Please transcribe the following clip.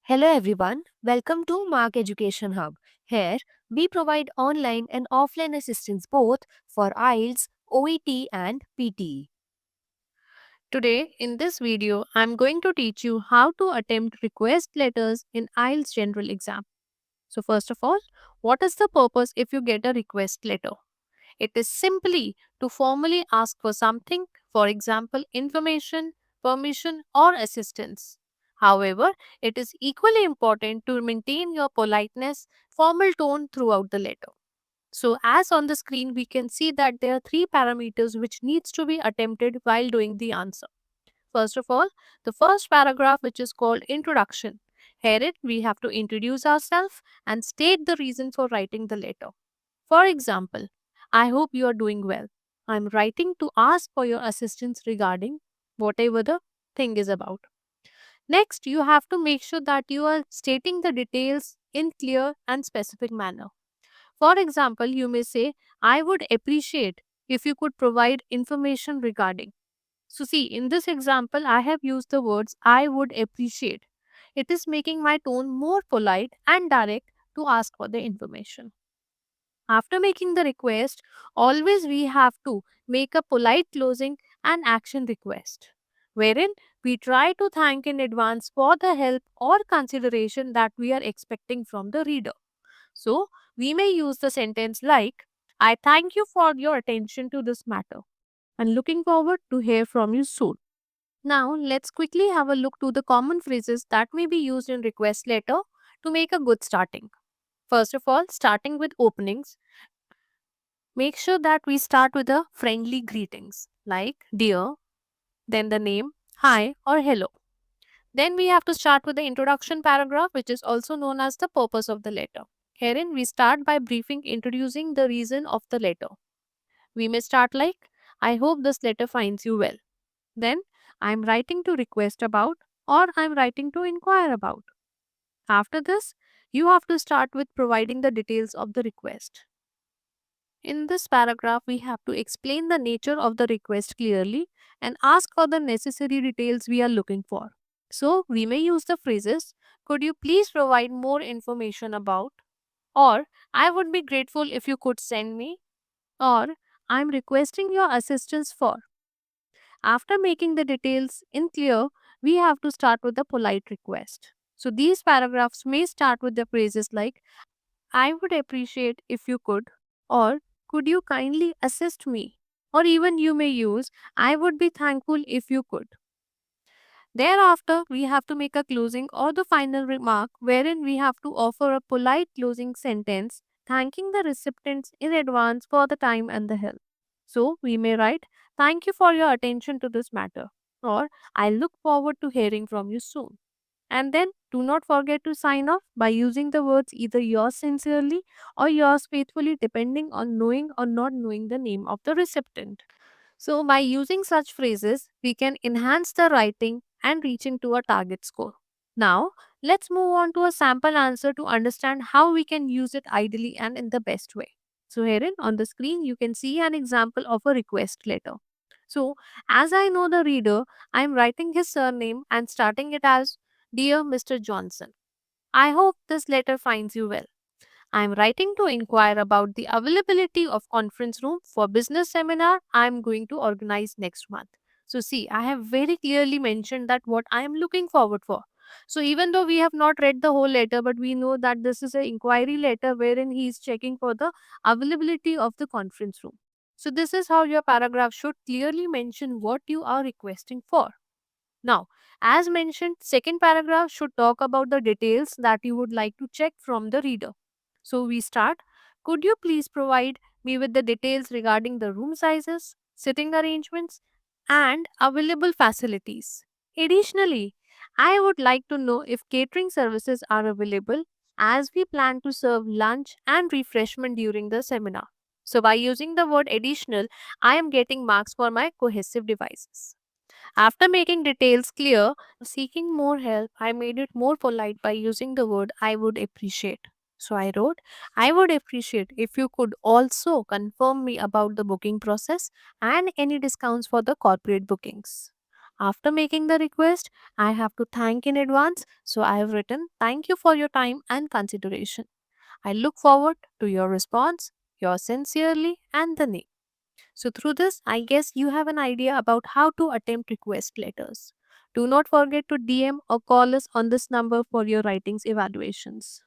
Hello everyone, welcome to Mark Education Hub. Here, we provide online and offline assistance both for IELTS, OET and PTE. Today, in this video, I'm going to teach you how to attempt request letters in IELTS General Exam. So first of all, what is the purpose if you get a request letter? It is simply to formally ask for something, for example, information, permission, or assistance. However, it is equally important to maintain your politeness, formal tone throughout the letter. So, as on the screen, we can see that there are three parameters which needs to be attempted while doing the answer. First of all, the first paragraph, which is called introduction. Herein, we have to introduce ourselves and state the reason for writing the letter. For example, I hope you are doing well. I'm writing to ask for your assistance regarding whatever the thing is about. Next, you have to make sure that you are stating the details in clear and specific manner. For example, you may say, I would appreciate if you could provide information regarding. So, see, in this example, I have used the words I would appreciate. It is making my tone more polite and direct to ask for the information. After making the request, always we have to make a polite closing and action request, wherein we try to thank in advance for the help or consideration that we are expecting from the reader. So, we may use the sentence like, I thank you for your attention to this matter and looking forward to hear from you soon. Now, let's quickly have a look to the common phrases that may be used in request letter to make a good starting. First of all, starting with openings, make sure that we start with a friendly greetings like dear, then the name, hi, or hello. Then we have to start with the introduction paragraph, which is also known as the purpose of the letter. Herein, we start by briefing introducing the reason of the letter. We may start like, I hope this letter finds you well. Then, I'm writing to request about, or I'm writing to inquire about. After this, you have to start with providing the details of the request. In this paragraph, we have to explain the nature of the request clearly and ask for the necessary details we are looking for. So, we may use the phrases, could you please provide more information about, or I would be grateful if you could send me, or I'm requesting your assistance for. After making the details in clear, we have to start with a polite request. So, these paragraphs may start with the phrases like, I would appreciate if you could, or could you kindly assist me? Or even you may use, I would be thankful if you could. Thereafter, we have to make a closing or the final remark wherein we have to offer a polite closing sentence thanking the recipients in advance for the time and the help. So, we may write, thank you for your attention to this matter, or I look forward to hearing from you soon. And then do not forget to sign off by using the words either yours sincerely or yours faithfully, depending on knowing or not knowing the name of the recipient. So, by using such phrases, we can enhance the writing and reaching to a target score. Now, let's move on to a sample answer to understand how we can use it ideally and in the best way. So, herein on the screen, you can see an example of a request letter. So, as I know the reader, I am writing his surname and starting it as Dear Mr. Johnson. I hope this letter finds you well. I am writing to inquire about the availability of conference room for business seminar I am going to organize next month. So see, I have very clearly mentioned that what I am looking forward for. So even though we have not read the whole letter, but we know that this is an inquiry letter wherein he is checking for the availability of the conference room. So this is how your paragraph should clearly mention what you are requesting for. Now, as mentioned, second paragraph should talk about the details that you would like to check from the reader. So we start. Could you please provide me with the details regarding the room sizes, sitting arrangements, and available facilities? Additionally, I would like to know if catering services are available as we plan to serve lunch and refreshment during the seminar. So by using the word additional, I am getting marks for my cohesive devices. After making details clear, seeking more help, I made it more polite by using the word I would appreciate. So I wrote, I would appreciate if you could also confirm me about the booking process and any discounts for the corporate bookings. After making the request, I have to thank in advance, so I have written thank you for your time and consideration. I look forward to your response, yours sincerely, and the name. So, through this, I guess you have an idea about how to attempt request letters. Do not forget to DM or call us on this number for your writings evaluations.